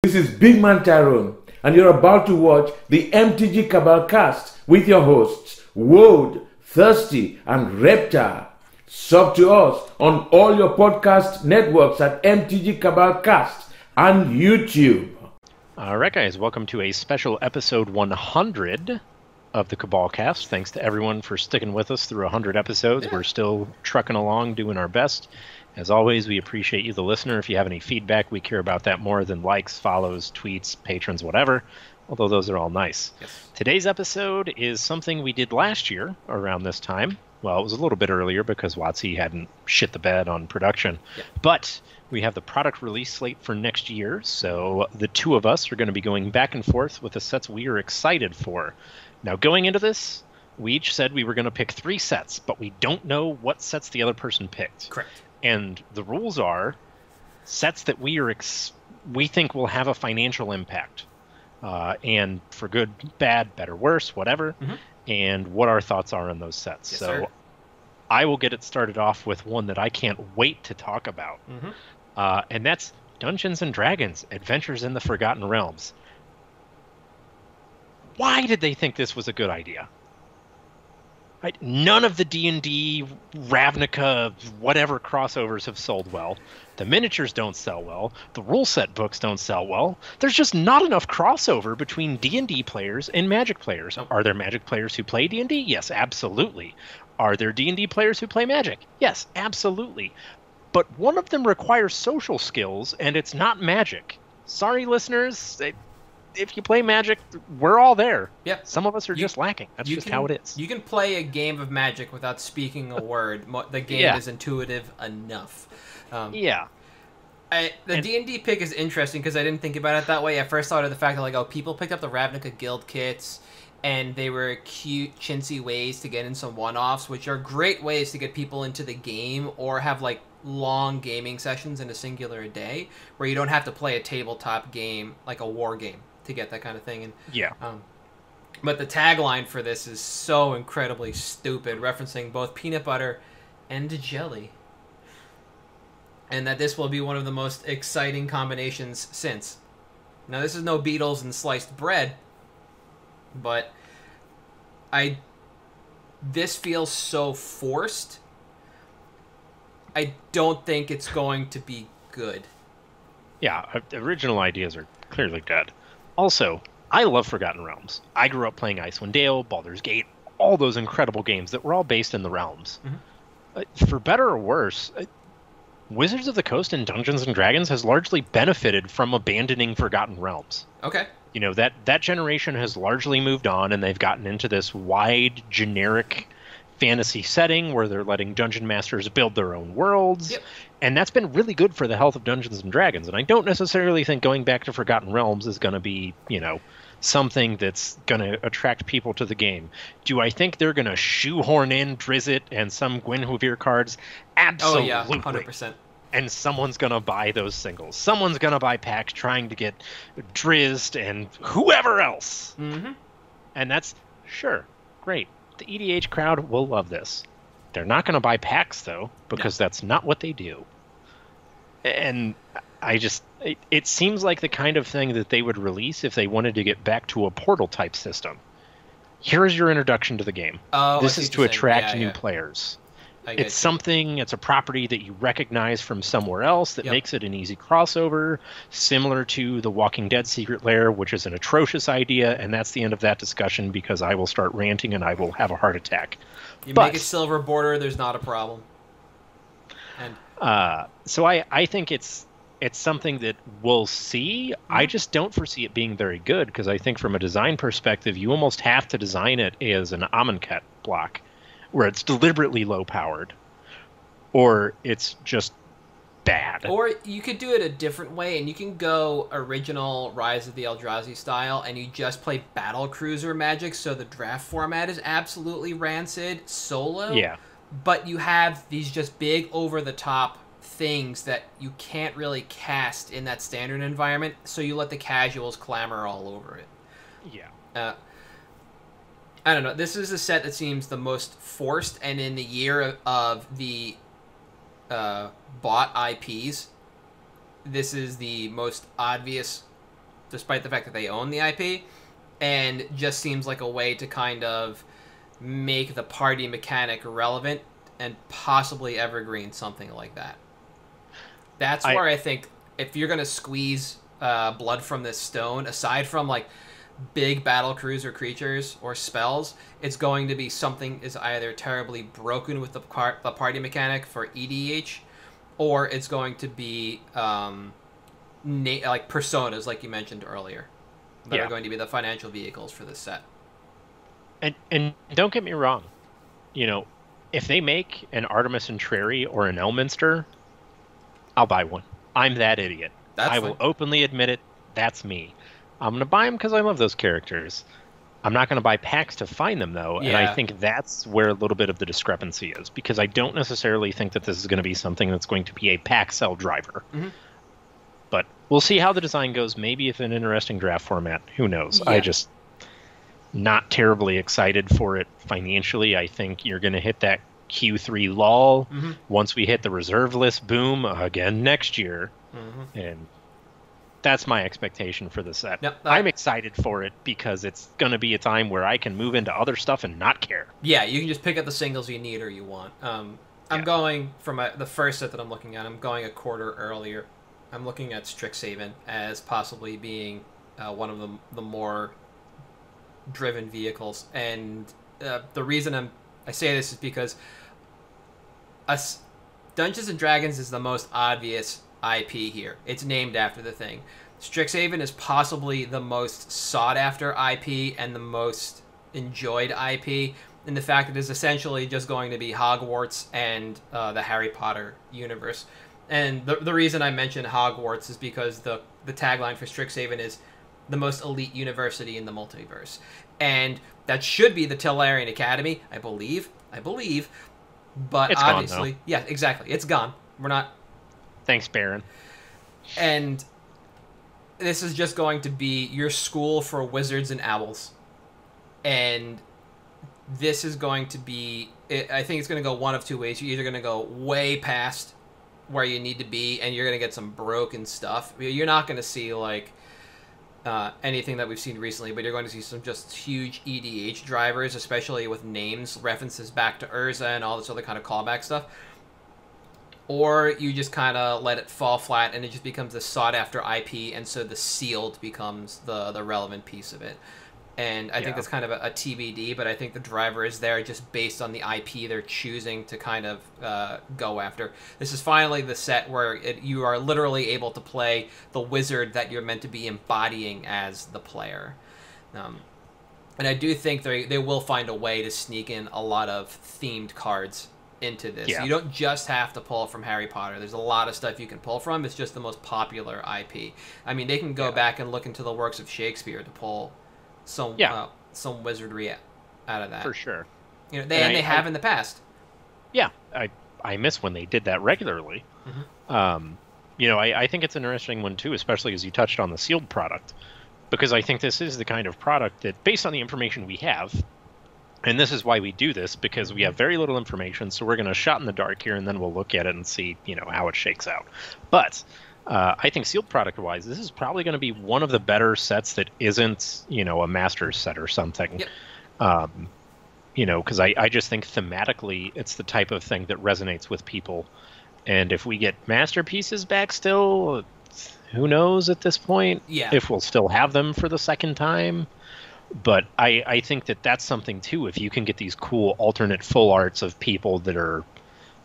This is Big Man Tyrone, and you're about to watch the MtG Cabal cast with your hosts, Woad, Thirsty, and Reptar. Sub to us on all your podcast networks at MtG Cabal Cast and YouTube. All right, guys, welcome to a special episode 100 of the Cabal cast. Thanks to everyone for sticking with us through 100 episodes. We're still trucking along, doing our best. As always, we appreciate you, the listener. If you have any feedback, we care about that more than likes, follows, tweets, patrons, whatever, although those are all nice. Yes. Today's episode is something we did last year around this time. Well, it was a little bit earlier because WotC hadn't shit the bed on production. Yeah. But we have the product release slate for next year, so the two of us are going to be going back and forth with the sets we are excited for. Now, going into this, we each said we were going to pick 3 sets, but we don't know what sets the other person picked. Correct. And the rules are sets that we think will have a financial impact, and for good, bad, better, worse, whatever, and what our thoughts are on those sets. Yes, so sir. I will get it started off with one that I can't wait to talk about, and that's Dungeons & Dragons: Adventures in the Forgotten Realms. Why did they think this was a good idea? None of the D&D, Ravnica, whatever crossovers have sold well. The miniatures don't sell well. The rule set books don't sell well. There's just not enough crossover between D&D players and Magic players. Are there Magic players who play D&D? Yes, absolutely. Are there D&D players who play Magic? Yes, absolutely. But one of them requires social skills, and it's not Magic. Sorry, listeners. If you play Magic, we're all there. Yeah. Some of us are just lacking. That's just how it is. You can play a game of Magic without speaking a word. The game is intuitive enough. Yeah. The D&D pick is interesting because I didn't think about it that way. I first thought of the fact that people picked up the Ravnica Guild kits, and they were cute, chintzy ways to get in some one-offs, which are great ways to get people into the game or have long gaming sessions in a singular day where you don't have to play a tabletop game like a war game to get that kind of thing. And but the tagline for this is so incredibly stupid, referencing both peanut butter and jelly, and that this will be one of the most exciting combinations since. Now, this is no Beatles and sliced bread, but this feels so forced. I don't think it's going to be good. Yeah, original ideas are clearly dead. Also, I love Forgotten Realms. I grew up playing Icewind Dale, Baldur's Gate, all those incredible games that were all based in the realms. For better or worse, Wizards of the Coast and Dungeons & Dragons has largely benefited from abandoning Forgotten Realms. Okay. You know, that generation has largely moved on, and they've gotten into this wide, generic fantasy setting where they're letting dungeon masters build their own worlds. Yep. And that's been really good for the health of Dungeons & Dragons. And I don't necessarily think going back to Forgotten Realms is going to be, something that's going to attract people to the game. Do I think they're going to shoehorn in Drizzt and some Gwenhwyvar cards? Absolutely. Oh, yeah, 100%. And someone's going to buy those singles. Someone's going to buy packs trying to get Drizzt and whoever else. And that's, sure, great. The EDH crowd will love this. They're not going to buy packs, though, because that's not what they do. And it seems like the kind of thing that they would release if they wanted to get back to a Portal-type system. Here's your introduction to the game. This is to attract new players. It's a property that you recognize from somewhere else that makes it an easy crossover, similar to the Walking Dead Secret Lair, which is an atrocious idea, and that's the end of that discussion because I will start ranting and I will have a heart attack. Make a silver border, there's not a problem. And so I think it's something that we'll see. I just don't foresee it being very good because I think from a design perspective, you almost have to design it as an Amonkhet block, where it's deliberately low-powered, or it's just bad. Or you could do it a different way, and you can go original Rise of the Eldrazi style, and you just play Battle Cruiser Magic, so the draft format is absolutely rancid solo. Yeah. But you have these just big, over-the-top things that you can't really cast in that standard environment, so you let the casuals clamor all over it. Yeah. I don't know. This is a set that seems the most forced, and in the year of the bought IPs, this is the most obvious despite the fact that they own the IP, and just seems like a way to kind of make the party mechanic relevant and possibly evergreen, something like that. That's where I think if you're going to squeeze blood from this stone, aside from like big battle cruiser creatures or spells, it's going to be something is either terribly broken with the party mechanic for EDH, or it's going to be like personas, like you mentioned earlier, that are going to be the financial vehicles for this set. And don't get me wrong, you know, if they make an Artemis Entreri or an Elminster, I'll buy one. I'm that idiot. I will openly admit it. That's me. I'm going to buy them because I love those characters. I'm not going to buy packs to find them, though, and I think that's where a little bit of the discrepancy is, because I don't necessarily think that this is going to be something that's going to be a pack sell driver. Mm-hmm. But we'll see how the design goes. Maybe it's an interesting draft format. Who knows? Yeah. I just not terribly excited for it financially. I think you're going to hit that Q3 lull once we hit the reserve list boom again next year. Mm-hmm. And that's my expectation for the set. Yep, I'm excited for it because it's going to be a time where I can move into other stuff and not care. Yeah, you can just pick up the singles you need or you want. I'm going from the first set that I'm looking at. I'm going a quarter earlier. I'm looking at Strixhaven as possibly being one of the more driven vehicles, and the reason I say this is because Dungeons and Dragons is the most obvious IP here. It's named after the thing. Strixhaven is possibly the most sought after IP and the most enjoyed IP, in the fact that it is essentially just going to be Hogwarts and the Harry Potter universe. And the reason I mention Hogwarts is because the tagline for Strixhaven is the most elite university in the multiverse. And that should be the Tellarian Academy, I believe. But it's obviously... gone, yeah, exactly. It's gone. We're not... Thanks, Baron. And this is just going to be your school for wizards and owls. And this is going to be... I think it's going to go one of two ways. You're either going to go way past where you need to be, and you're going to get some broken stuff. You're not going to see, like... anything that we've seen recently, but you're going to see some just huge EDH drivers, especially with names, references back to Urza and all this other kind of callback stuff. Or you just kind of let it fall flat and it just becomes a sought-after IP, and so the sealed becomes the relevant piece of it. And I think that's kind of a TBD, but I think the driver is there just based on the IP they're choosing to kind of go after. This is finally the set where you are literally able to play the wizard that you're meant to be embodying as the player. And I do think they will find a way to sneak in a lot of themed cards into this. Yeah. You don't just have to pull from Harry Potter. There's a lot of stuff you can pull from. It's just the most popular IP. I mean, they can go back and look into the works of Shakespeare to pull some wizardry out of that. For sure. You know, they have in the past. Yeah, I miss when they did that regularly. Mm-hmm. You know, I think it's an interesting one too, especially as you touched on the sealed product, because I think this is the kind of product that, based on the information we have, and this is why we do this, because we have very little information, so we're going to shot in the dark here, and then we'll look at it and see, you know, how it shakes out. But I think sealed product-wise, this is probably going to be one of the better sets that isn't, you know, a Masters set or something. Yep. You know, because I just think thematically it's the type of thing that resonates with people. And if we get masterpieces back still, who knows at this point if we'll still have them for the second time. But I think that that's something, too, if you can get these cool alternate full arts of people that are,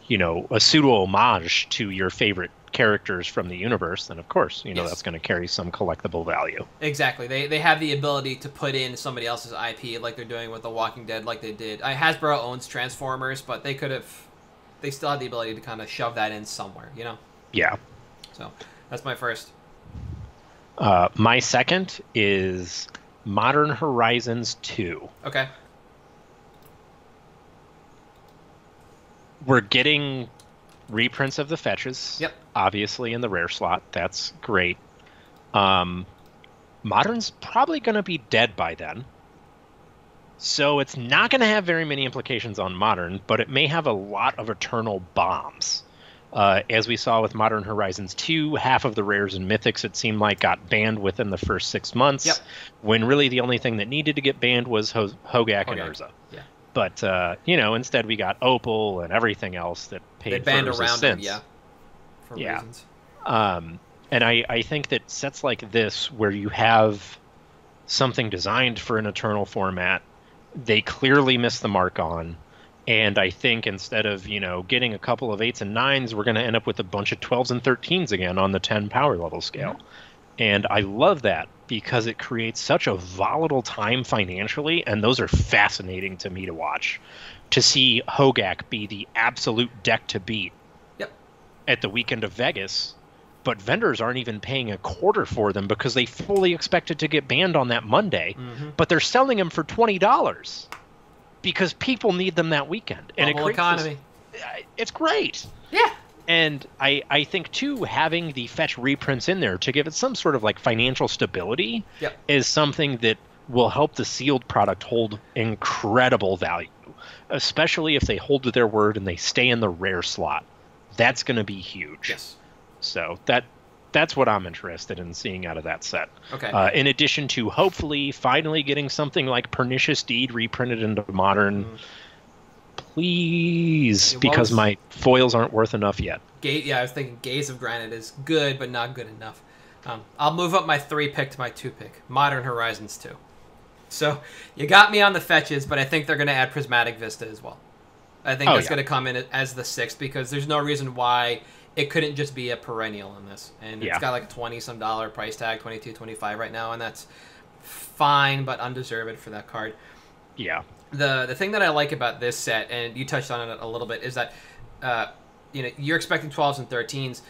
you know, a pseudo-homage to your favorite characters from the universe, then, of course, you know, that's going to carry some collectible value. Exactly. They have the ability to put in somebody else's IP, like they're doing with The Walking Dead, like they did. Hasbro owns Transformers, but they still have the ability to kind of shove that in somewhere, you know? Yeah. So, that's my first. My second is Modern Horizons 2. Okay. We're getting reprints of the fetches. Yep. Obviously in the rare slot. That's great. Modern's probably going to be dead by then. So it's not going to have very many implications on Modern, but it may have a lot of eternal bombs As we saw with Modern Horizons 2, half of the rares and mythics, it seemed like, got banned within the first 6 months, Yep. when really the only thing that needed to get banned was Hogak and Urza. Yeah. But, instead we got Opal and everything else that paid They banned for Urza around them, since. yeah. For reasons. And I think that sets like this, where you have something designed for an Eternal format, they clearly missed the mark on. And I think instead of, getting a couple of 8s and 9s, we're going to end up with a bunch of 12s and 13s again on the 10 power level scale. Mm-hmm. And I love that because it creates such a volatile time financially, and those are fascinating to me to watch. To see Hogak be the absolute deck to beat at the weekend of Vegas, but vendors aren't even paying a quarter for them because they fully expect it to get banned on that Monday, but they're selling them for $20. Because people need them that weekend. And Bubble economy. It's great. Yeah. And I think, too, having the fetch reprints in there to give it some sort of like financial stability is something that will help the sealed product hold incredible value, especially if they hold to their word and they stay in the rare slot. That's going to be huge. Yes. So that's what I'm interested in seeing out of that set. Okay. In addition to hopefully finally getting something like Pernicious Deed reprinted into Modern. Please, because my foils aren't worth enough yet. I was thinking Gaze of Granite is good, but not good enough. I'll move up my 3 pick to my 2 pick. Modern Horizons 2. So you got me on the fetches, but I think they're going to add Prismatic Vista as well. I think that's going to come in as the 6th because there's no reason why it couldn't just be a perennial in this. And it's got like a $20-some price tag, $22, $25 right now, and that's fine but undeserved for that card. Yeah. The thing that I like about this set, and you touched on it a little bit, is that you're expecting 12s and 13s.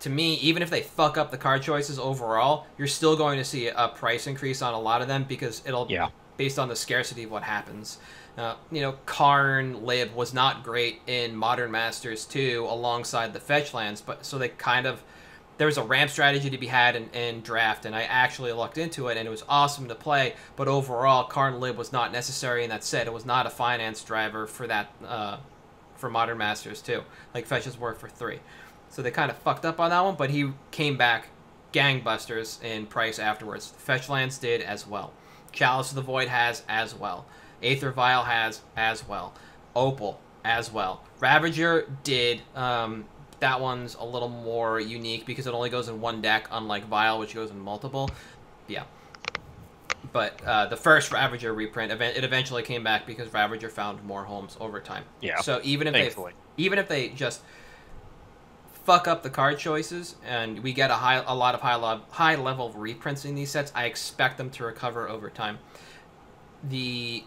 To me, even if they fuck up the card choices overall, you're still going to see a price increase on a lot of them because it'll based on the scarcity of what happens. Karn Lib was not great in Modern Masters 2 alongside the fetch lands, but so they there was a ramp strategy to be had in draft, and I actually looked into it, and it was awesome to play, but overall, Karn Lib was not necessary in that set. It was not a finance driver for that, for Modern Masters 2, like fetches were for 3. So they kind of fucked up on that one, but he came back gangbusters in price afterwards. Fetch lands did as well. Chalice of the Void has as well. Aether Vial has as well. Opal as well. Ravager did. That one's a little more unique because it only goes in one deck, unlike Vial, which goes in multiple. Yeah. But the first Ravager reprint, it eventually came back because Ravager found more homes over time. Yeah. So even if they just fuck up the card choices and we get a lot of high level reprints in these sets, I expect them to recover over time. The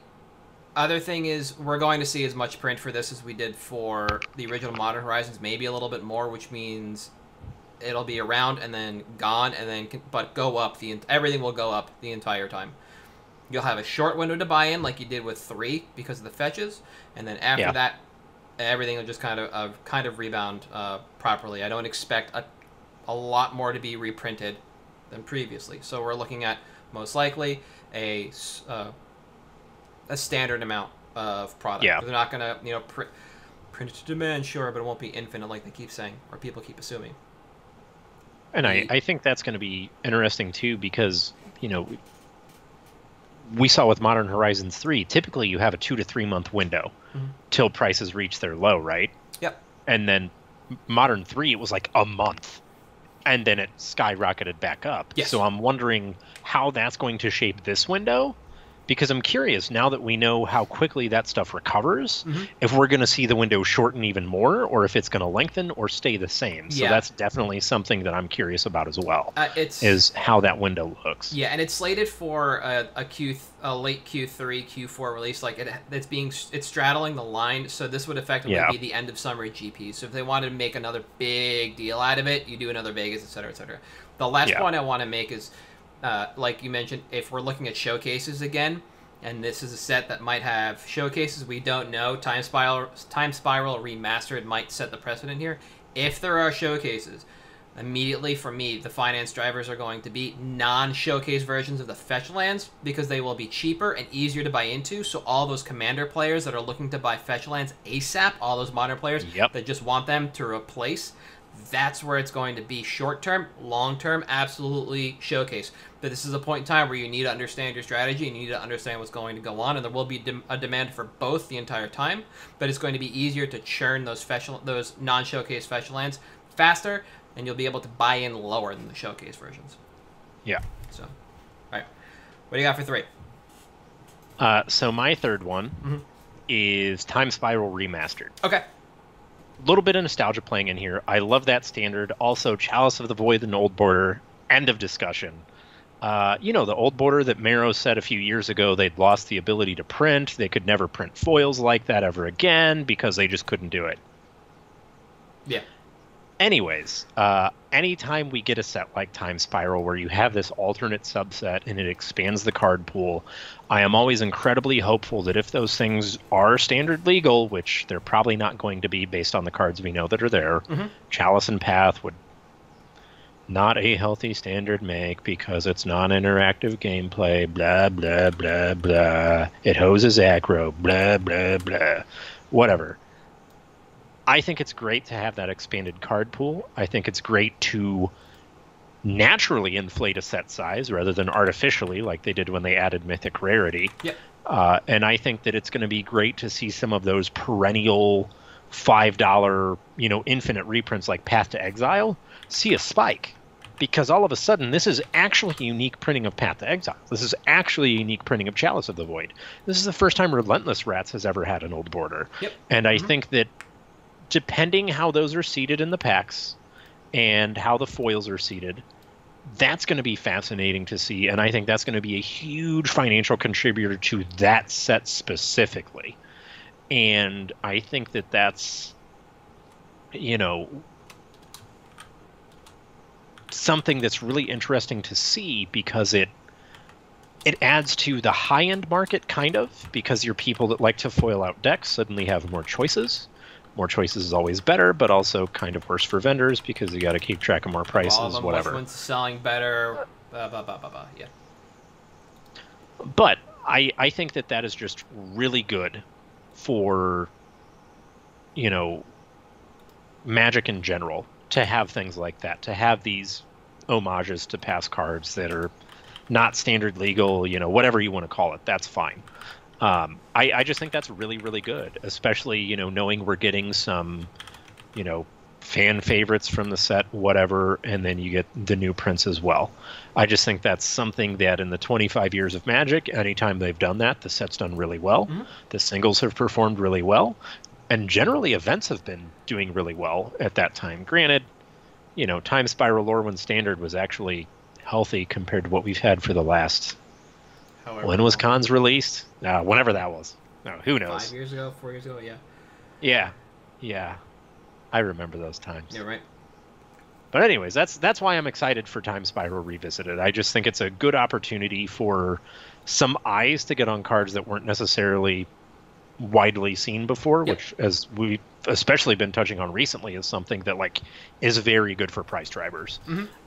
other thing is we're going to see as much print for this as we did for the original Modern Horizons, maybe a little bit more, which means it'll be around and then gone, and then but go up. Everything will go up the entire time. You'll have a short window to buy in, like you did with 3 because of the fetches, and then after that, everything will just kind of rebound properly. I don't expect a lot more to be reprinted than previously. So we're looking at most likely a standard amount of product. Yeah. They're not going to print it to demand, sure, but it won't be infinite like they keep saying, or people keep assuming. And I think that's going to be interesting too because, we saw with Modern Horizons 3, typically you have a 2 to 3 month window till prices reach their low, right? Yep. And then Modern 3, it was like a month, and then it skyrocketed back up. Yes. So I'm wondering how that's going to shape this window, because I'm curious, now that we know how quickly that stuff recovers, if we're going to see the window shorten even more, or if it's going to lengthen or stay the same. So that's definitely something that I'm curious about as well, is how that window looks. Yeah, and it's slated for a late Q3, Q4 release. Like it's straddling the line, so this would effectively be the end of summer GP. So if they wanted to make another big deal out of it, you do another Vegas, etc., etc. The last point I want to make is, like you mentioned, if we're looking at showcases again, and this is a set that might have showcases, we don't know. Time Spiral Remastered might set the precedent here. If there are showcases, Immediately, for me, the finance drivers are going to be non-showcase versions of the fetch lands because they will be cheaper and easier to buy into. So all those commander players that are looking to buy fetch lands ASAP, all those modern players that just want them to replace, that's where it's going to be short-term. Long-term, absolutely showcase. But this is a point in time where you need to understand your strategy and you need to understand what's going to go on, and there will be a demand for both the entire time, but it's going to be easier to churn those non-showcase fetch lands faster, and you'll be able to buy in lower than the showcase versions. Yeah. So, all right. What do you got for 3? So my third one is Time Spiral Remastered. Okay. A little bit of nostalgia playing in here. I love that standard. Also, Chalice of the Void and Old Border. End of discussion. You know, the Old Border that Mero said a few years ago they'd lost the ability to print. They could never print foils like that ever again because they just couldn't do it. Yeah. Anyways, anytime we get a set like Time Spiral where you have this alternate subset and it expands the card pool, I am always incredibly hopeful that if those things are standard legal, which they're probably not going to be based on the cards we know that are there, Chalice and Path would not a healthy standard make because it's non-interactive gameplay, blah, blah, blah, blah. It hoses aggro, blah, blah, blah. Whatever. I think it's great to have that expanded card pool. I think it's great to naturally inflate a set size rather than artificially like they did when they added Mythic Rarity. Yep. And I think that it's going to be great to see some of those perennial $5, infinite reprints like Path to Exile see a spike. Because all of a sudden, this is actually a unique printing of Path to Exile. This is actually a unique printing of Chalice of the Void. This is the first time Relentless Rats has ever had an Old Border. Yep. And I think that depending how those are seated in the packs and how the foils are seated, that's going to be fascinating to see. And I think that's going to be a huge financial contributor to that set specifically. And I think that that's, something that's really interesting to see because it adds to the high-end market, kind of, because your people that like to foil out decks suddenly have more choices. More choices is always better, but also kind of worse for vendors because you got to keep track of more prices, all of them, whatever. Which one's selling better, blah, blah, blah, blah, blah. Yeah. But I think that is just really good for, Magic in general, to have things like that, to have these homages to past cards that are not standard legal, whatever you want to call it, that's fine. I just think that's really, really good, especially, knowing we're getting some, fan favorites from the set, whatever, and then you get the new prints as well. I just think that's something that in the 25 years of Magic, anytime they've done that, the set's done really well. The singles have performed really well. And generally, events have been doing really well at that time. Granted, Time Spiral Lorwyn Standard was actually healthy compared to what we've had for the last... When was Cons released? Whenever that was. No, who knows? 5 years ago, 4 years ago, yeah. Yeah. I remember those times. Yeah, right. But anyways, that's why I'm excited for Time Spiral Revisited. I just think it's a good opportunity for some eyes to get on cards that weren't necessarily widely seen before, which, as we've especially been touching on recently, is something that is very good for price drivers.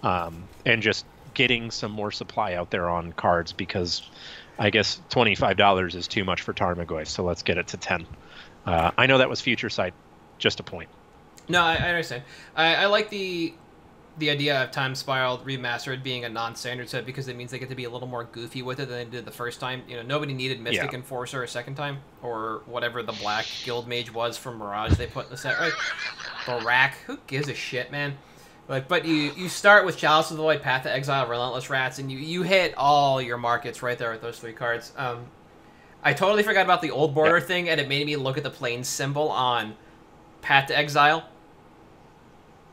And just getting some more supply out there on cards, because I guess $25 is too much for Tarmogoyf, so let's get it to 10. I know that was future sight, just a point. No, I understand. I like the idea of Time Spiral Remastered being a non-standard set because it means they get to be a little more goofy with it than they did the first time. Nobody needed Mystic Enforcer a second time, or whatever the black Guild Mage was from Mirage they put in the set, right? Barak, who gives a shit, man? But you start with Chalice of the Void, Path to Exile, Relentless Rats, and you hit all your markets right there with those 3 cards. I totally forgot about the Old Border thing, and it made me look at the Plains symbol on Path to Exile.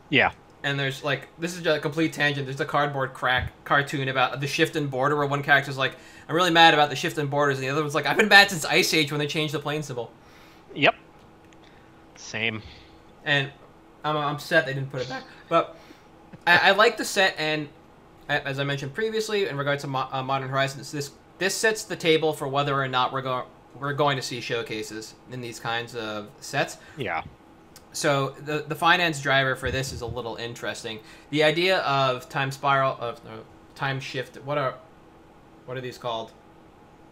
Yeah. And there's this is just a complete tangent. There's a cardboard crack cartoon about the shift in border where one character's like, I'm really mad about the shift in borders, and the other one's like, I've been mad since Ice Age when they changed the plane symbol. Yep. Same. And I'm upset they didn't put it back. But I like the set, and as I mentioned previously, in regards to Modern Horizons, this sets the table for whether or not we're going to see showcases in these kinds of sets. Yeah. So the finance driver for this is a little interesting. The idea of time spiral of time shift. What are these called?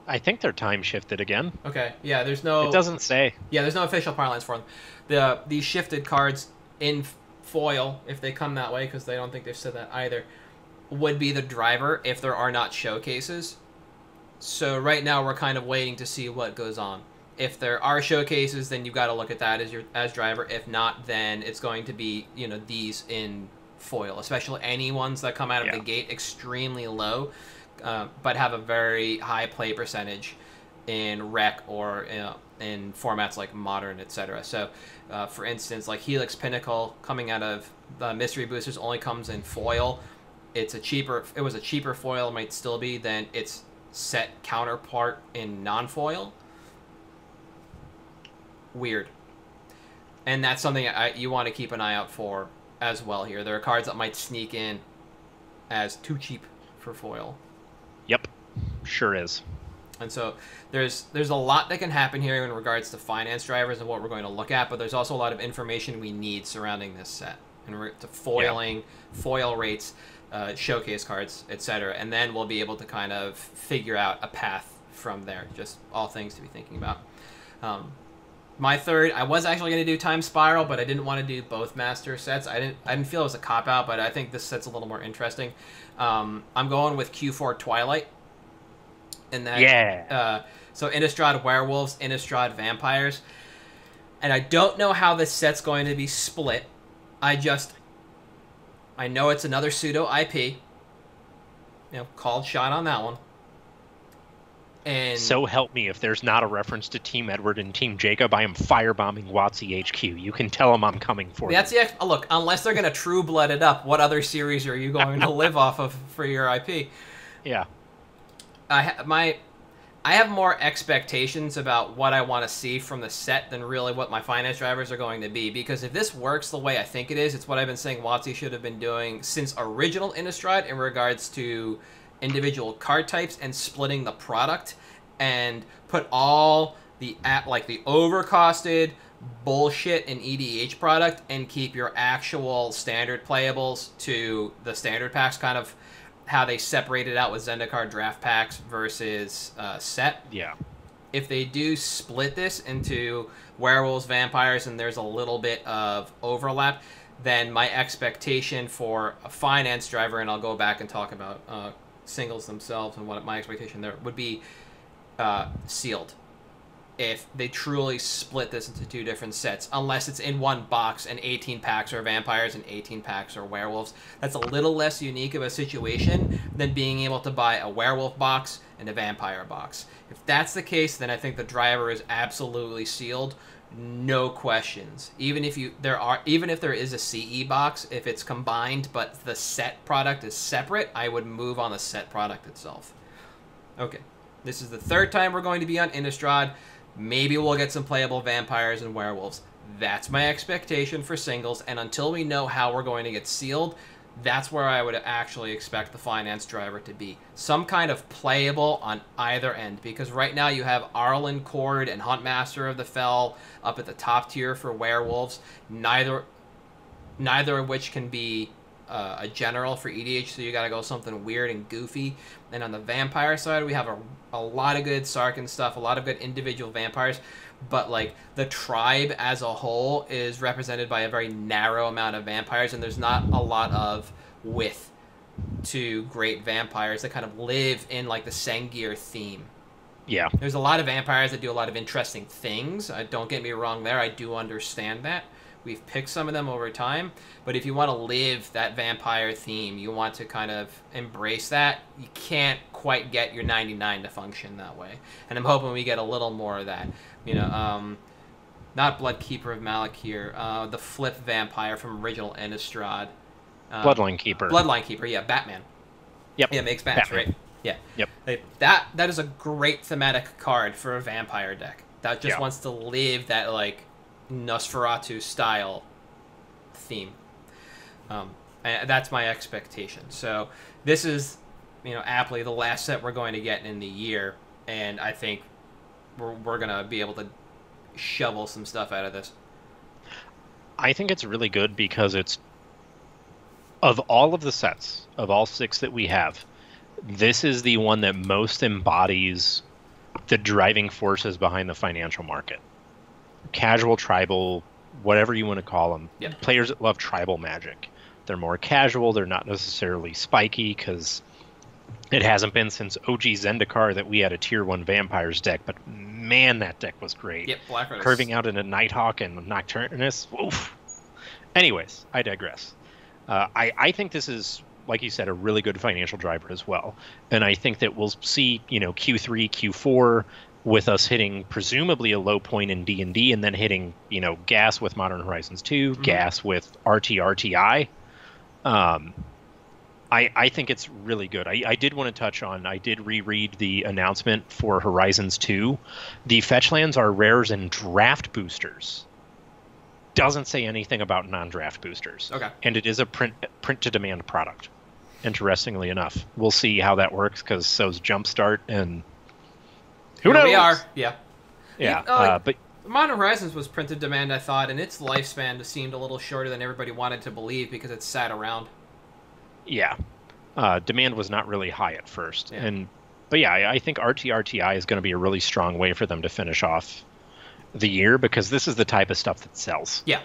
I think they're time shifted again. Okay, yeah. There's no. It doesn't say. Yeah, there's no official parlance for them. These shifted cards in foil, if they come that way, because they don't think they've said that either, would be the driver if there are not showcases. So right now we're kind of waiting to see what goes on. If there are showcases, then you've got to look at that as driver. If not, then it's going to be these in foil, especially any ones that come out of the gate extremely low, but have a very high play percentage in rec or in formats like modern, etc. So, for instance, like Helix Pinnacle coming out of Mystery Boosters only comes in foil. It was a cheaper foil, might still be, than its set counterpart in non-foil. Weird. And that's something you want to keep an eye out for as well here. There are cards that might sneak in as too cheap for foil. Yep, sure is. And so there's a lot that can happen here in regards to finance drivers and what we're going to look at, but there's also a lot of information we need surrounding this set and to foiling, foil rates, showcase cards, etc. And then we'll be able to kind of figure out a path from there. Just all things to be thinking about. My third, I was actually going to do Time Spiral, but I didn't want to do both master sets. I didn't feel it was a cop-out, but I think this set's a little more interesting. I'm going with Q4 Twilight. And that, so Innistrad Werewolves, Innistrad Vampires. And I don't know how this set's going to be split. I know it's another pseudo IP. Called shot on that one. And so help me, if there's not a reference to Team Edward and Team Jacob, I am firebombing WotC HQ. You can tell them I'm coming for that's them. Look, unless they're going to true blood it up, what other series are you going to live off of for your IP? Yeah. I have more expectations about what I want to see from the set than really what my finance drivers are going to be. Because if this works the way I think it is, it's what I've been saying WotC should have been doing since original Innistrad in regards to individual card types and splitting the product, and put all the overcosted bullshit in EDH product and keep your actual standard playables to the standard packs, kind of how they separated out with Zendikar draft packs versus set. Yeah. If they do split this into werewolves, vampires, and there's a little bit of overlap, then my expectation for a finance driver, and I'll go back and talk about singles themselves and what my expectation there would be, sealed. If they truly split this into two different sets, unless it's in one box and 18 packs are vampires and 18 packs are werewolves. That's a little less unique of a situation than being able to buy a werewolf box and a vampire box. If that's the case, then I think the driver is absolutely sealed, no questions. Even if there is a CE box, if it's combined but the set product is separate, I would move on the set product itself. Okay, this is the third time we're going to be on Innistrad. Maybe we'll get some playable vampires and werewolves. That's my expectation for singles, and until we know how we're going to get sealed, that's where I would actually expect the finance driver to be. Some kind of playable on either end, because right now you have Arlen Cord and Huntmaster of the Fell up at the top tier for werewolves, neither of which can be a general for EDH, so you gotta go something weird and goofy. And on the vampire side, we have a lot of good Sarkhan stuff, a lot of good individual vampires, but like the tribe as a whole is represented by a very narrow amount of vampires, and there's not a lot of width to great vampires that kind of live in like the Sengir theme. Yeah. There's a lot of vampires that do a lot of interesting things. Don't get me wrong there, I do understand that. We've picked some of them over time, but if you want to live that vampire theme, you want to kind of embrace that, you can't quite get your 99 to function that way. And I'm hoping we get a little more of that. Not Bloodkeeper of Malak here, the flip vampire from original Innistrad. Bloodline Keeper. Bloodline Keeper, yeah, Batman. Yep. Yeah, makes bats, Batman. right? Yeah. Yep. That is a great thematic card for a vampire deck. That just wants to live that, like, Nosferatu style theme. And that's my expectation. So this is, aptly the last set we're going to get in the year, and I think we're going to be able to shovel some stuff out of this. I think it's really good because it's, of all of the sets, of all 6 that we have, this is the one that most embodies the driving forces behind the financial market. Casual, tribal, whatever you want to call them. Yep. Players that love tribal magic. They're more casual. They're not necessarily spiky because it hasn't been since OG Zendikar that we had a tier 1 vampires deck, but man, that deck was great. Yep, Black Rose. Curving out into Nighthawk and Nocturnus. Oof. Anyways, I digress. I think this is, like you said, a really good financial driver as well. And I think that we'll see, Q3, Q4 with us hitting presumably a low point in D&D and then hitting, gas with Modern Horizons 2, gas with RTRTI. I think it's really good. I did want to touch on, I did reread the announcement for Horizons 2. The fetch lands are rares and draft boosters. Doesn't say anything about non-draft boosters. Okay. And it is a print-to-demand product, interestingly enough. We'll see how that works, because so's Jumpstart, and who knows? We are, yeah. Yeah, but Modern Horizons was printed demand, I thought, and its lifespan seemed a little shorter than everybody wanted to believe because it sat around. yeah, demand was not really high at first. Yeah. But yeah, I think RTRTI is going to be a really strong way for them to finish off the year, because this is the type of stuff that sells. Yeah.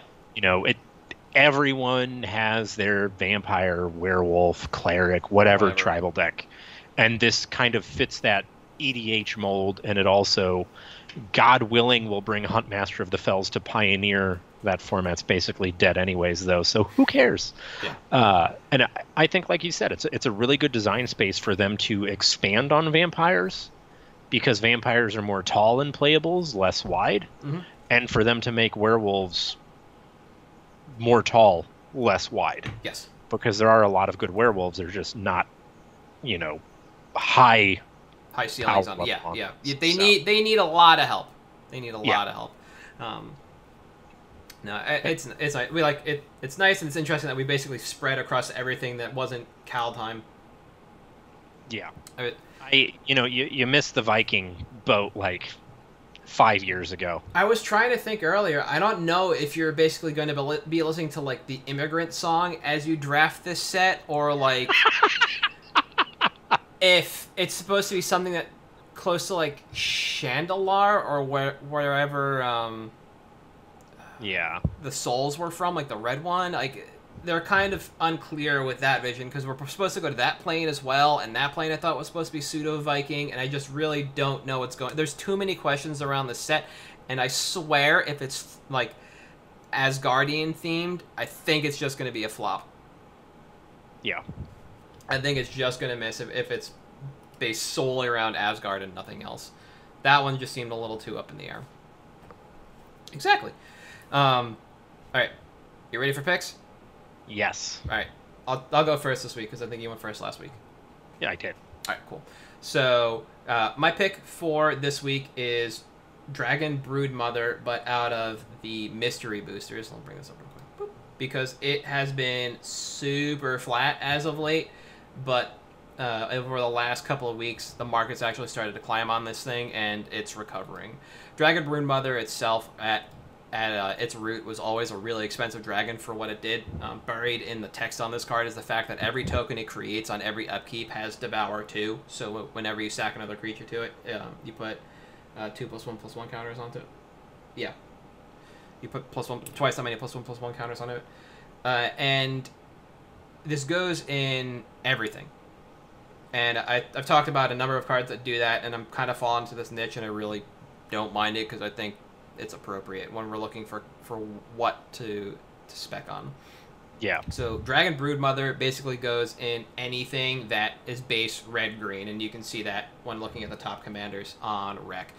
Everyone has their vampire, werewolf, cleric, whatever tribal deck. And this kind of fits that EDH mold, and it also, God willing, will bring Huntmaster of the Fells to Pioneer. That format's basically dead anyways, though, so who cares? Yeah. And I think, like you said, it's a really good design space for them to expand on vampires, because vampires are more tall in playables, less wide, and for them to make werewolves more tall, less wide. Yes. Because there are a lot of good werewolves, they're just not, high ceilings on. Yeah. They need a lot of help. They need a lot of help. No, it's we like it. It's nice, and it's interesting that we basically spread across everything that wasn't Kaldheim. Yeah. You missed the Viking boat like 5 years ago. I was trying to think earlier. I don't know if you're basically going to be listening to like the Immigrant Song as you draft this set, or like if it's supposed to be something that close to like Chandelar or wherever the souls were from, like the red one. Like they're kind of unclear with that vision, because we're supposed to go to that plane as well, and that plane I thought was supposed to be pseudo-Viking, and I just really don't know what's going. There's too many questions around the set, and I swear if it's like Asgardian themed, I think it's just going to be a flop. Yeah. I think it's just going to miss if it's based solely around Asgard and nothing else. That one just seemed a little too up in the air. Exactly. All right. You ready for picks? Yes. All right. I'll go first this week because I think you went first last week. Yeah, I did. All right, cool. So my pick for this week is Dragon Brood Mother, but out of the mystery boosters. I'll bring this up real quick. Boop. Because it has been super flat as of late, but over the last couple of weeks, the market's actually started to climb on this thing, and it's recovering. Dragon Brood Mother itself, at its root, was always a really expensive dragon for what it did. Buried in the text on this card is the fact that every token it creates on every upkeep has Devour 2. So whenever you stack another creature to it, you put 2+1/+1 counters onto it. Yeah. You put twice that many +1/+1 counters onto it. And this goes in everything. And I've talked about a number of cards that do that, and I'm kind of falling into this niche, and I really don't mind it because I think it's appropriate when we're looking for what to spec on. Yeah. So Dragon Brood Mother basically goes in anything that is base red-green, and you can see that when looking at the top commanders on Rec.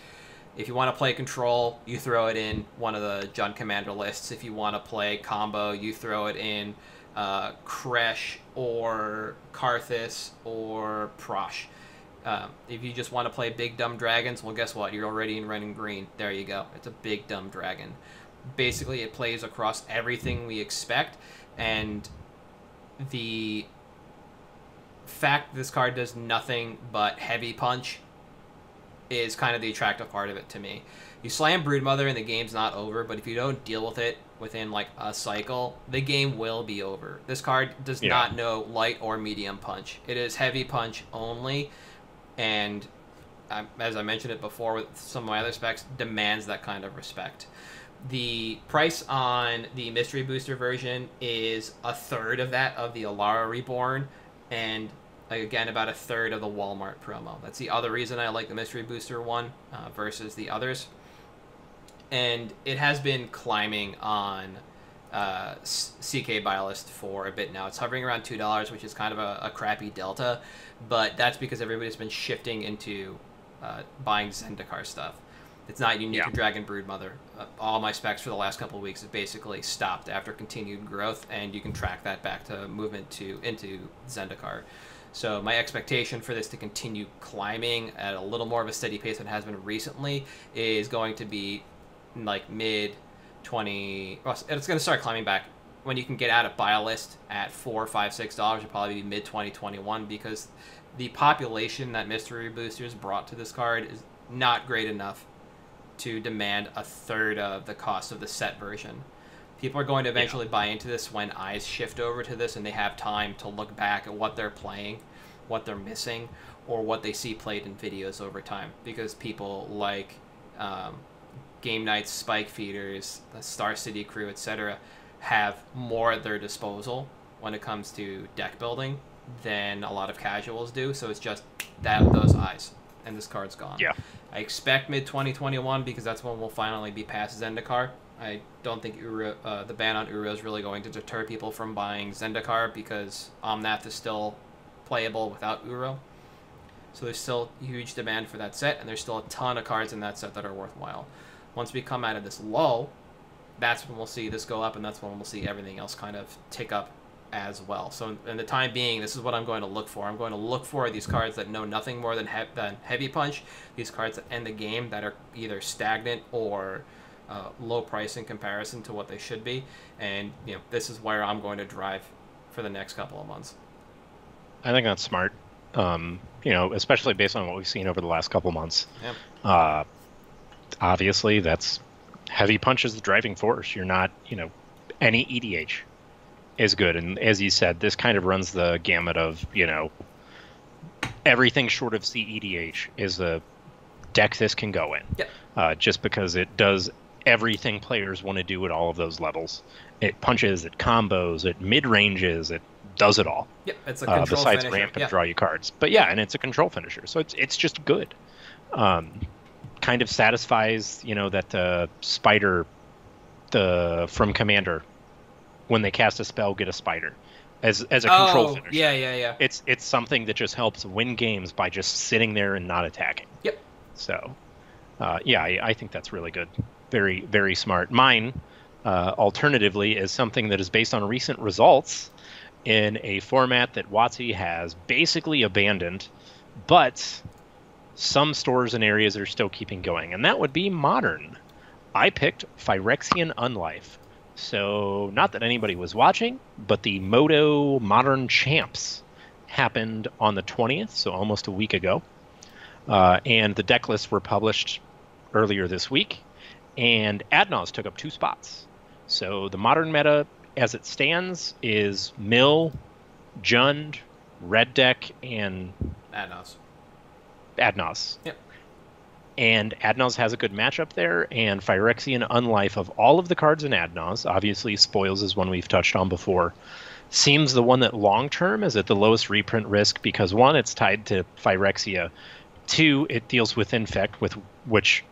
If you want to play control, you throw it in one of the Jund commander lists. If you want to play combo, you throw it in Kresh or Karthus or Prosh. If you just want to play big dumb dragons, well, guess what? You're already in red and green. There you go. It's a big dumb dragon. Basically, it plays across everything we expect, and the fact this card does nothing but heavy punch is kind of the attractive part of it to me. You slam Broodmother and the game's not over, but if you don't deal with it within like a cycle, the game will be over. This card does not know light or medium punch. It is heavy punch only, and as I mentioned it before with some of my other specs, demands that kind of respect. The price on the Mystery Booster version is a third of that of the Alara Reborn, and again, about a third of the Walmart promo. That's the other reason I like the Mystery Booster one versus the others. And it has been climbing on CK Buy List for a bit now. It's hovering around $2, which is kind of a crappy delta, but that's because everybody's been shifting into buying Zendikar stuff. It's not unique to Dragon Broodmother. All my specs for the last couple of weeks have basically stopped after continued growth, and you can track that back to movement into Zendikar. So my expectation for this to continue climbing at a little more of a steady pace than it has been recently is going to be like mid-20... Well, it's going to start climbing back when you can get out of Buy List at $4, $5, $6. It'll probably be mid-2021, because the population that Mystery Boosters brought to this card is not great enough to demand a third of the cost of the set version. People are going to eventually buy into this when eyes shift over to this and they have time to look back at what they're playing, what they're missing, or what they see played in videos over time. Because people like Game Night's Spike Feeders, the Star City crew, etc., have more at their disposal when it comes to deck building than a lot of casuals do. So it's just those eyes, and this card's gone. Yeah. I expect mid-2021, because that's when we'll finally be past Zendikar. I don't think the ban on Uro is really going to deter people from buying Zendikar, because Omnath is still playable without Uro. So there's still huge demand for that set, and there's still a ton of cards in that set that are worthwhile. Once we come out of this lull, that's when we'll see this go up, and that's when we'll see everything else kind of tick up as well. So in the time being, this is what I'm going to look for. I'm going to look for these cards that know nothing more than heavy punch, these cards that end the game, that are either stagnant or low price in comparison to what they should be. And this is where I'm going to drive for the next couple of months. I think that's smart. Especially based on what we've seen over the last couple months. Yeah. Obviously, that's heavy punch is the driving force. You're not, any EDH is good. And as you said, this kind of runs the gamut of, everything short of CEDH is a deck this can go in. Yep. Just because it does everything players want to do at all of those levels. It punches, it combos, it mid-ranges, it does it all. Yep, it's a control besides finisher. ramp and draw you cards. But yeah, and it's a control finisher, so it's just good. Kind of satisfies, that the spider from Commander, when they cast a spell, get a spider as a control finisher. Yeah. It's something that just helps win games by just sitting there and not attacking. Yep. So, I think that's really good. Very, very smart. Mine, alternatively, is something that is based on recent results in a format that WotC has basically abandoned, but some stores and areas are still keeping going, and that would be Modern. I picked Phyrexian Unlife. So, not that anybody was watching, but the Moto Modern Champs happened on the 20th, so almost a week ago. And the deck lists were published earlier this week, and Adnos took up 2 spots. So the Modern meta, as it stands, is Mill, Jund, Red Deck, and Adnos. Yep. And Adnos has a good matchup there, and Phyrexian Unlife, of all of the cards in Adnos, obviously Spoils is one we've touched on before, seems the one that long-term is at the lowest reprint risk, because 1, it's tied to Phyrexia, 2, it deals with Infect, which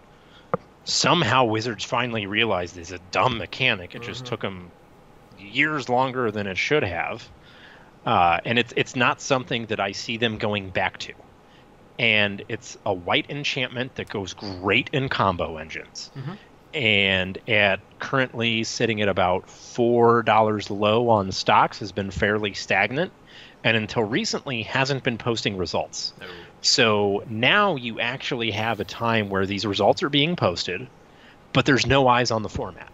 somehow Wizards finally realized is a dumb mechanic. It just took them years longer than it should have. And it's not something that I see them going back to. And it's a white enchantment that goes great in combo engines. And at currently sitting at about $4 low on stocks, has been fairly stagnant, and until recently hasn't been posting results. No. So now you actually have a time where these results are being posted, but there's no eyes on the format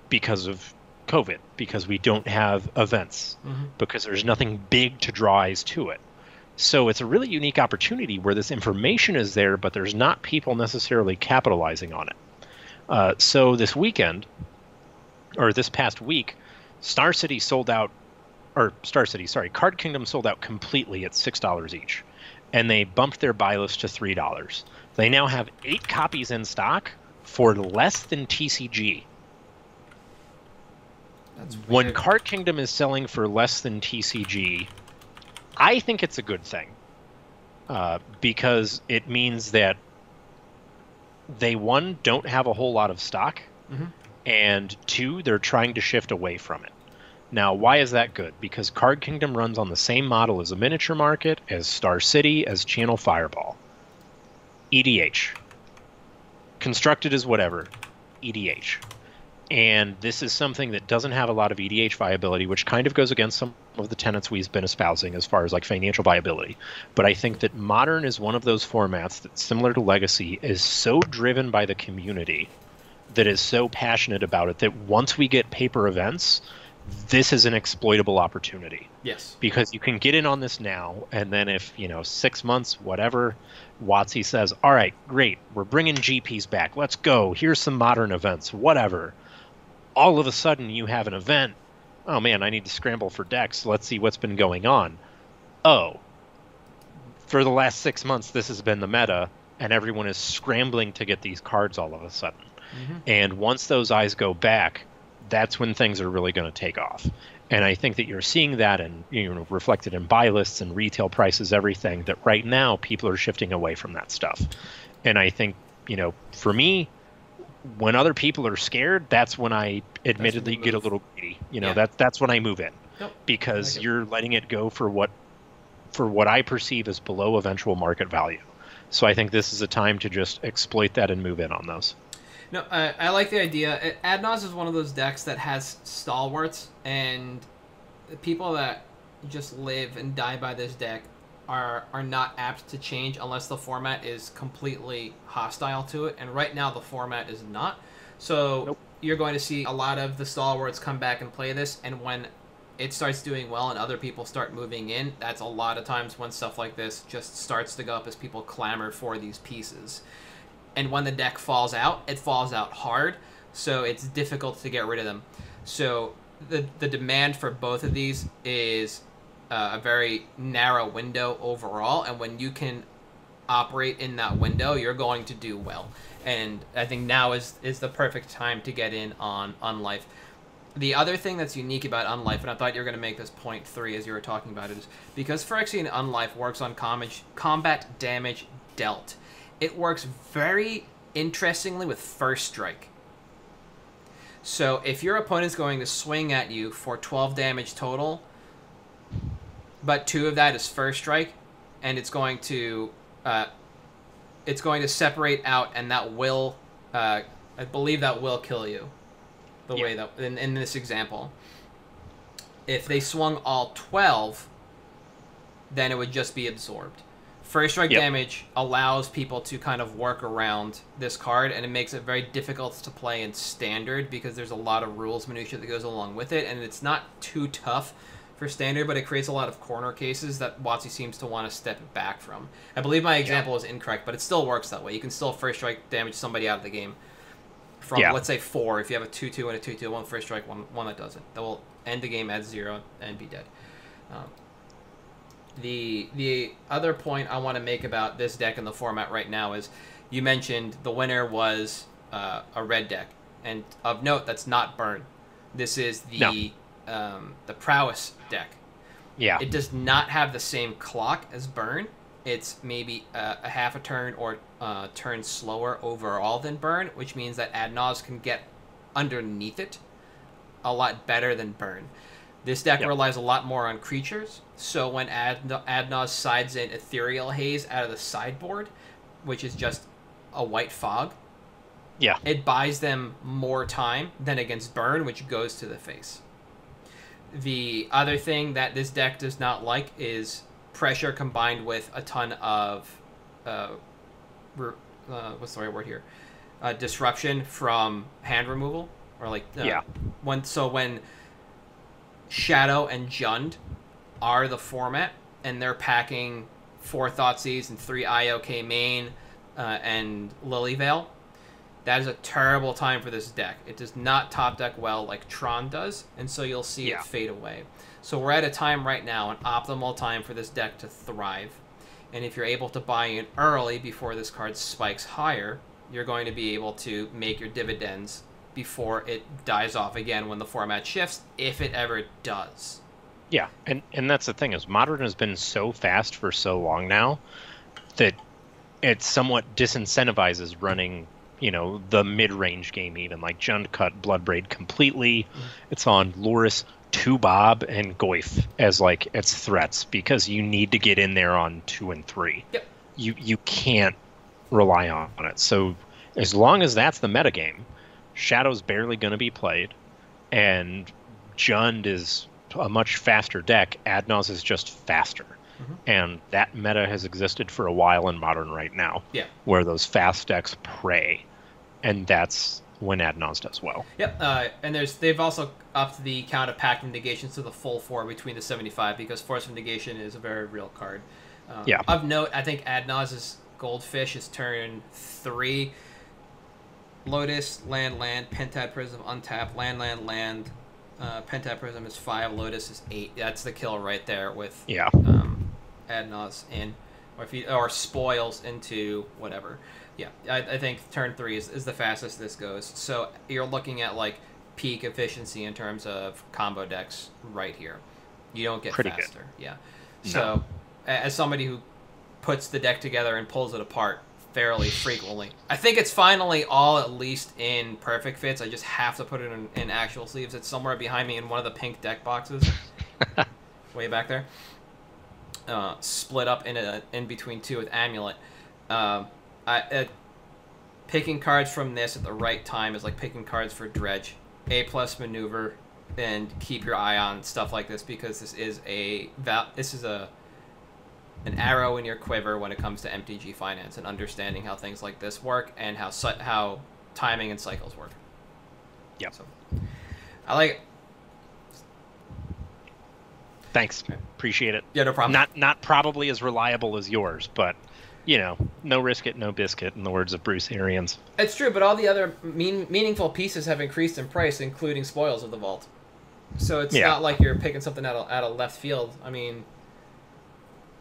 because of COVID, because we don't have events, because there's nothing big to draw eyes to it. So it's a really unique opportunity where this information is there, but there's not people necessarily capitalizing on it. So this weekend, or this past week, Star City sold out, or Star City, sorry, Card Kingdom sold out completely at $6 each. And they bumped their buy list to $3. They now have 8 copies in stock for less than TCG. That's weird. When Card Kingdom is selling for less than TCG, I think it's a good thing. Because it means that they, one, don't have a whole lot of stock, and two, they're trying to shift away from it. Now, why is that good? Because Card Kingdom runs on the same model as a miniature market, as Star City, as Channel Fireball. EDH. Constructed as whatever. EDH. And this is something that doesn't have a lot of EDH viability, which kind of goes against some of the tenets we've been espousing as far as like financial viability. But I think that Modern is one of those formats that, similar to Legacy, is so driven by the community, that is so passionate about it, that once we get paper events, this is an exploitable opportunity. Yes. Because you can get in on this now, and then if, 6 months, whatever, WotC says, all right, great, we're bringing GPs back, let's go, here's some Modern events, whatever. All of a sudden you have an event, oh man, I need to scramble for decks, let's see what's been going on. Oh, for the last 6 months this has been the meta, and everyone is scrambling to get these cards all of a sudden. And once those eyes go back, that's when things are really going to take off. And I think that you're seeing that and reflected in buy lists and retail prices, everything, that right now people are shifting away from that stuff. And I think, for me, when other people are scared, that's when I admittedly get a little greedy. That's when I move in. Nope. Because you're letting it go for what I perceive as below eventual market value. So I think this is a time to just exploit that and move in on those. No, I like the idea. Adnos is one of those decks that has stalwarts, and the people that just live and die by this deck are not apt to change unless the format is completely hostile to it, and right now the format is not. So you're going to see a lot of the stalwarts come back and play this, and when it starts doing well and other people start moving in, that's a lot of times when stuff like this just starts to go up as people clamor for these pieces. And when the deck falls out, it falls out hard, so it's difficult to get rid of them. So the demand for both of these is a very narrow window overall, and when you can operate in that window, you're going to do well. And I think now is the perfect time to get in on Unlife. The other thing that's unique about Unlife, and I thought you were going to make this point 3 as you were talking about it, is because Phyrexian Unlife works on combat damage dealt. It works very interestingly with First Strike. So if your opponent's going to swing at you for 12 damage total, but 2 of that is First Strike, and it's going to separate out, and that will, I believe that will kill you. The way that in this example, if they swung all 12, then it would just be absorbed. First Strike damage allows people to kind of work around this card, and it makes it very difficult to play in Standard because there's a lot of rules minutia that goes along with it, and it's not too tough for Standard, but it creates a lot of corner cases that WotC seems to want to step back from. I believe my example is incorrect, but it still works that way. You can still First Strike damage somebody out of the game from, let's say, 4. If you have a 2-2 and a 2-2, one First Strike, one that doesn't. That will end the game at 0 and be dead. The other point I want to make about this deck in the format right now is you mentioned the winner was a red deck, and of note, that's not Burn. This is the Prowess deck. Yeah. It does not have the same clock as Burn. It's maybe a half a turn or turn slower overall than Burn, which means that Adnos can get underneath it a lot better than Burn. This deck relies a lot more on creatures, so when Adnos sides in Ethereal Haze out of the sideboard, which is just a white fog, it buys them more time than against Burn, which goes to the face. The other thing that this deck does not like is pressure combined with a ton of what's the right word here? Disruption from hand removal, or like when Shadow and Jund are the format, and they're packing 4 Thoughtseizes and 3 IOK main and Lilyvale, that is a terrible time for this deck. It does not top deck well like Tron does, and so you'll see it fade away. So we're at a time right now, an optimal time for this deck to thrive. And if you're able to buy in early before this card spikes higher, you're going to be able to make your dividends before it dies off again when the format shifts, if it ever does. Yeah, and that's the thing, is Modern has been so fast for so long now that it somewhat disincentivizes running, you know, the mid-range game even. Like, Jund cut Bloodbraid completely. It's on Loris, 2 Bob, and Goyf as, like, its threats, because you need to get in there on 2 and 3. Yep. You can't rely on it. So as long as that's the metagame, Shadow's barely going to be played, and Jund is a much faster deck. Adnos is just faster. And that meta has existed for a while in Modern right now, where those fast decks prey, and that's when Adnos does well. Yep, and they've also upped the count of pact negations to the full 4 between the 75, because Force of Negation is a very real card. Of note, I think Adnos's Goldfish is turn 3. Lotus, land, Pentad Prism, untap, land. Pentad Prism is 5, Lotus is 8. That's the kill right there with Adnos in, or spoils into whatever. Yeah, I think turn 3 is the fastest this goes. So you're looking at like peak efficiency in terms of combo decks right here. You don't get pretty faster. Good. Yeah. No. So as somebody who puts the deck together and pulls it apart fairly frequently, I think it's finally all at least in perfect fits. I just have to put it in actual sleeves. It's somewhere behind me in one of the pink deck boxes, way back there. Split up in between 2 with Amulet. Picking cards from this at the right time is like picking cards for Dredge. A+ maneuver, and keep your eye on stuff like this, because this is an arrow in your quiver when it comes to MTG finance and understanding how things like this work and how timing and cycles work. Yep. So, I like it. Thanks. Appreciate it. Yeah, no problem. Not probably as reliable as yours, but, you know, no risk it, no biscuit, in the words of Bruce Arians. It's true, but all the other meaningful pieces have increased in price, including Spoils of the Vault. So it's not like you're picking something out of left field. I mean,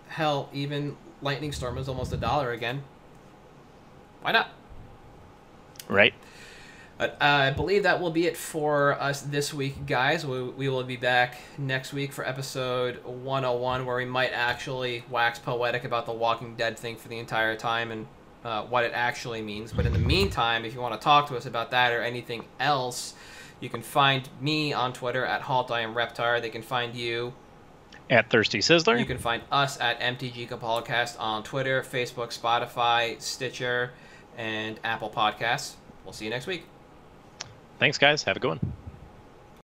hell, even Lightning Storm is almost $1 again. Why not? Right. I believe that will be it for us this week, guys. We will be back next week for episode 101, where we might actually wax poetic about the Walking Dead thing for the entire time and what it actually means. But in the meantime, if you want to talk to us about that or anything else, you can find me on Twitter at HaltIamReptar. They can find you at Thirsty Sizzler. You can find us at MtG Cabal on Twitter, Facebook, Spotify, Stitcher, and Apple Podcasts. We'll see you next week. Thanks, guys. Have a good one.